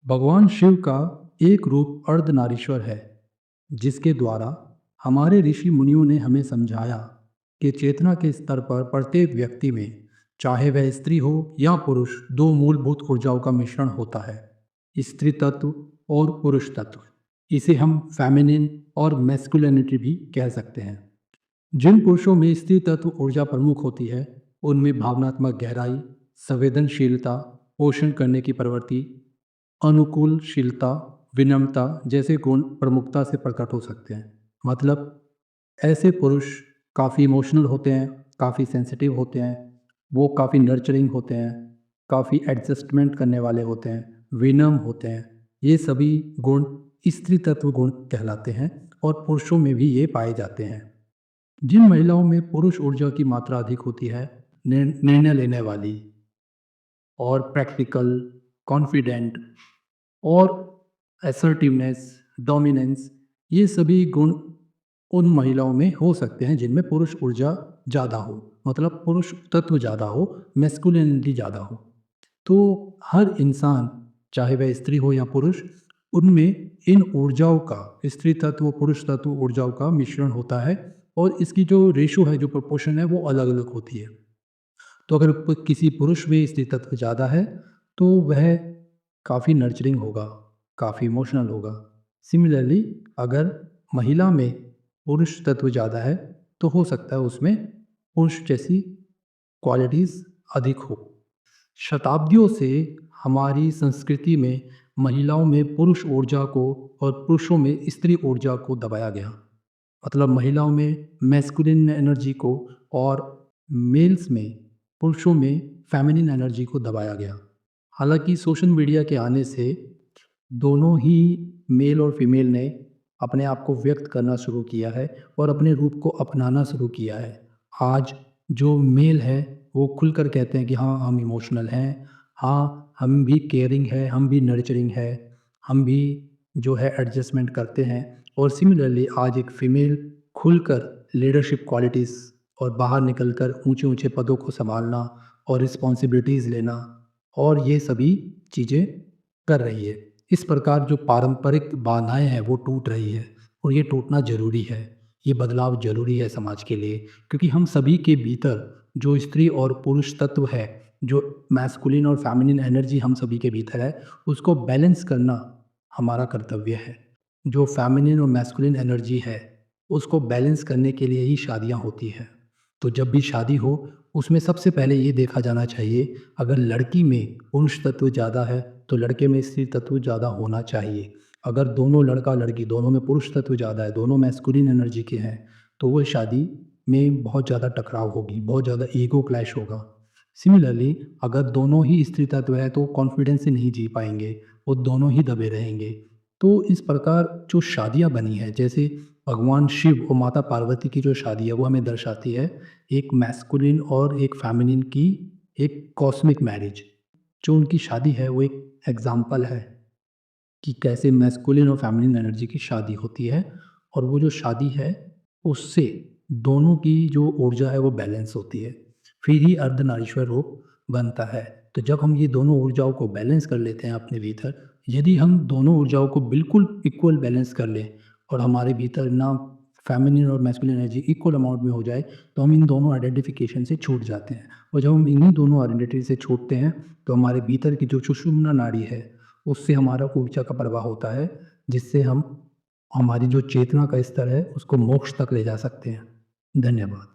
भगवान शिव का एक रूप अर्धनारीश्वर है, जिसके द्वारा हमारे ऋषि मुनियों ने हमें समझाया कि चेतना के स्तर पर प्रत्येक व्यक्ति में, चाहे वह स्त्री हो या पुरुष, दो मूलभूत ऊर्जाओं का मिश्रण होता है, स्त्री तत्व और पुरुष तत्व। इसे हम फेमिनिन और मैस्कुलिनिटी भी कह सकते हैं। जिन पुरुषों में स्त्री तत्व ऊर्जा प्रमुख होती है, उनमें भावनात्मक गहराई, संवेदनशीलता, पोषण करने की प्रवृत्ति, अनुकूलशीलता, विनम्रता जैसे गुण प्रमुखता से प्रकट हो सकते हैं। मतलब ऐसे पुरुष काफ़ी इमोशनल होते हैं, काफ़ी सेंसिटिव होते हैं, वो काफ़ी नर्चरिंग होते हैं, काफ़ी एडजस्टमेंट करने वाले होते हैं, विनम्र होते हैं। ये सभी गुण स्त्री तत्व गुण कहलाते हैं और पुरुषों में भी ये पाए जाते हैं। जिन महिलाओं में पुरुष ऊर्जा की मात्रा अधिक होती है, निर्णय लेने वाली और प्रैक्टिकल, कॉन्फिडेंट और असर्टिवनेस, डोमिनेंस, ये सभी गुण उन महिलाओं में हो सकते हैं जिनमें पुरुष ऊर्जा ज़्यादा हो, मतलब पुरुष तत्व ज़्यादा हो, मैस्कुलिनिटी ज़्यादा हो। तो हर इंसान, चाहे वह स्त्री हो या पुरुष, उनमें इन ऊर्जाओं का, स्त्री तत्व पुरुष तत्व ऊर्जाओं का मिश्रण होता है और इसकी जो रेशो है, जो प्रोपोर्शन है, वो अलग अलग होती है। तो अगर किसी पुरुष में स्त्री तत्व ज़्यादा है तो वह काफ़ी नर्चरिंग होगा, काफ़ी इमोशनल होगा। सिमिलरली अगर महिला में पुरुष तत्व ज़्यादा है तो हो सकता है उसमें पुरुष जैसी क्वालिटीज़ अधिक हो। शताब्दियों से हमारी संस्कृति में महिलाओं में पुरुष ऊर्जा को और पुरुषों में स्त्री ऊर्जा को दबाया गया। मतलब महिलाओं में मैस्कुलिन एनर्जी को और मेल्स में, पुरुषों में फेमिनिन एनर्जी को दबाया गया। हालांकि सोशल मीडिया के आने से दोनों ही मेल और फीमेल ने अपने आप को व्यक्त करना शुरू किया है और अपने रूप को अपनाना शुरू किया है। आज जो मेल है वो खुलकर कहते हैं कि हाँ, हम इमोशनल हैं, हाँ हम भी केयरिंग है, हम भी नर्चरिंग है, हम भी जो है एडजस्टमेंट करते हैं। और सिमिलरली आज एक फ़ीमेल खुलकर लीडरशिप क्वालिटीज़ और बाहर निकलकर ऊंचे ऊंचे पदों को संभालना और रिस्पॉन्सिबिलिटीज़ लेना और ये सभी चीज़ें कर रही है। इस प्रकार जो पारंपरिक बाधाएं हैं वो टूट रही है और ये टूटना ज़रूरी है। ये बदलाव ज़रूरी है समाज के लिए, क्योंकि हम सभी के भीतर जो स्त्री और पुरुष तत्व है, जो मैस्कुलिन और फेमिनिन एनर्जी हम सभी के भीतर है, उसको बैलेंस करना हमारा कर्तव्य है। जो फेमिनिन और मैस्कुलिन एनर्जी है, उसको बैलेंस करने के लिए ही शादियाँ होती हैं। तो जब भी शादी हो, उसमें सबसे पहले ये देखा जाना चाहिए, अगर लड़की में पुरुष तत्व ज़्यादा है तो लड़के में स्त्री तत्व ज़्यादा होना चाहिए। अगर दोनों लड़का लड़की दोनों में पुरुष तत्व ज़्यादा है, दोनों मैस्कुलिन एनर्जी के हैं, तो वो शादी में बहुत ज़्यादा टकराव होगी, बहुत ज़्यादा ईगो क्लैश होगा। सिमिलरली अगर दोनों ही स्त्री तत्व है तो कॉन्फिडेंस से नहीं जी पाएंगे, वो दोनों ही दबे रहेंगे। तो इस प्रकार जो शादियाँ बनी हैं, जैसे भगवान शिव और माता पार्वती की जो शादी है, वो हमें दर्शाती है एक मैस्कुलिन और एक फेमिनिन की एक कॉस्मिक मैरिज। जो उनकी शादी है वो एक एग्जाम्पल है कि कैसे मैस्कुलिन और फेमिनिन एनर्जी की शादी होती है और वो जो शादी है उससे दोनों की जो ऊर्जा है वो बैलेंस होती है, फिर ही अर्धनारीश्वर रूप बनता है। तो जब हम ये दोनों ऊर्जाओं को बैलेंस कर लेते हैं अपने भीतर, यदि हम दोनों ऊर्जाओं को बिल्कुल इक्वल बैलेंस कर लें और हमारे भीतर ना फेमिनिन और मैस्कुलिन एनर्जी इक्वल अमाउंट में हो जाए, तो हम इन दोनों आइडेंटिफिकेशन से छूट जाते हैं। और जब हम इन्हीं दोनों आइडेंटिटी से छूटते हैं तो हमारे भीतर की जो सुषुम्ना नाड़ी है उससे हमारा ऊर्जा का प्रवाह होता है, जिससे हम हमारी जो चेतना का स्तर है उसको मोक्ष तक ले जा सकते हैं। धन्यवाद।